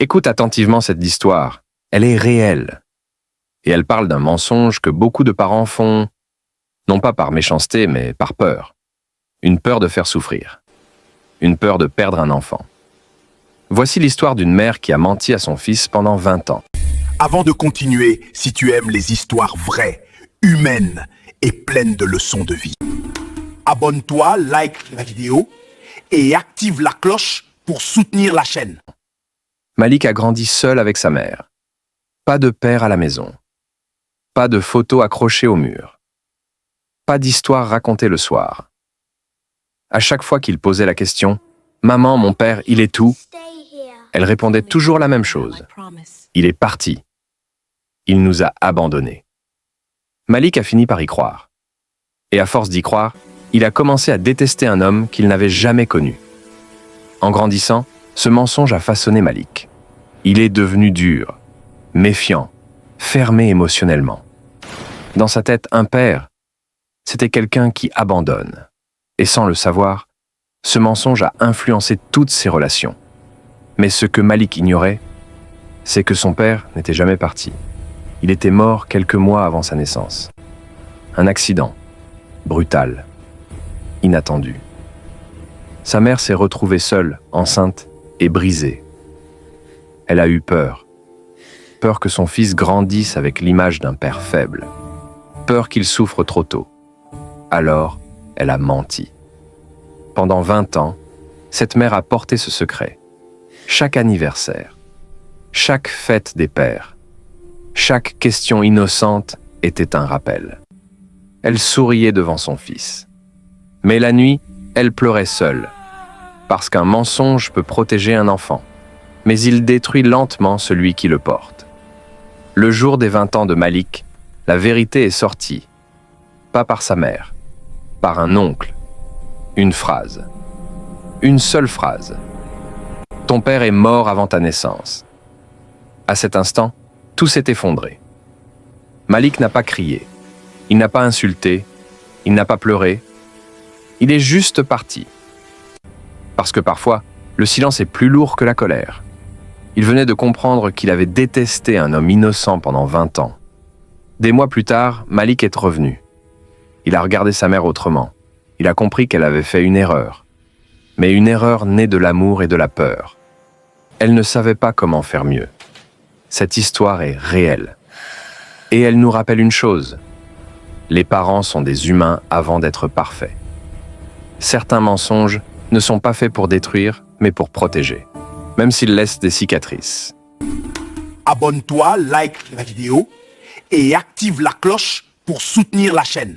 Écoute attentivement cette histoire. Elle est réelle. Et elle parle d'un mensonge que beaucoup de parents font, non pas par méchanceté, mais par peur. Une peur de faire souffrir. Une peur de perdre un enfant. Voici l'histoire d'une mère qui a menti à son fils pendant 20 ans. Avant de continuer, si tu aimes les histoires vraies, humaines et pleines de leçons de vie, abonne-toi, like la vidéo et active la cloche pour soutenir la chaîne. Malik a grandi seul avec sa mère. Pas de père à la maison. Pas de photos accrochées au mur. Pas d'histoire racontée le soir. À chaque fois qu'il posait la question « Maman, mon père, il est où ?» elle répondait toujours la même chose. « Il est parti. Il nous a abandonnés. » Malik a fini par y croire. Et à force d'y croire, il a commencé à détester un homme qu'il n'avait jamais connu. En grandissant, ce mensonge a façonné Malik. Il est devenu dur, méfiant, fermé émotionnellement. Dans sa tête, un père, c'était quelqu'un qui abandonne. Et sans le savoir, ce mensonge a influencé toutes ses relations. Mais ce que Malik ignorait, c'est que son père n'était jamais parti. Il était mort quelques mois avant sa naissance. Un accident, brutal, inattendu. Sa mère s'est retrouvée seule, enceinte et brisée. Elle a eu peur. Peur que son fils grandisse avec l'image d'un père faible. Peur qu'il souffre trop tôt. Alors, elle a menti. Pendant 20 ans, cette mère a porté ce secret. Chaque anniversaire, chaque fête des pères, chaque question innocente était un rappel. Elle souriait devant son fils. Mais la nuit, elle pleurait seule, parce qu'un mensonge peut protéger un enfant, mais il détruit lentement celui qui le porte. Le jour des 20 ans de Malik, la vérité est sortie, pas par sa mère, par un oncle. Une phrase. Une seule phrase. Ton père est mort avant ta naissance. À cet instant, tout s'est effondré. Malik n'a pas crié. Il n'a pas insulté. Il n'a pas pleuré. Il est juste parti. Parce que parfois, le silence est plus lourd que la colère. Il venait de comprendre qu'il avait détesté un homme innocent pendant 20 ans. Des mois plus tard, Malik est revenu. Il a regardé sa mère autrement. Il a compris qu'elle avait fait une erreur. Mais une erreur née de l'amour et de la peur. Elle ne savait pas comment faire mieux. Cette histoire est réelle. Et elle nous rappelle une chose. Les parents sont des humains avant d'être parfaits. Certains mensonges ne sont pas faits pour détruire, mais pour protéger. Même s'ils laissent des cicatrices. Abonne-toi, like la vidéo et active la cloche pour soutenir la chaîne.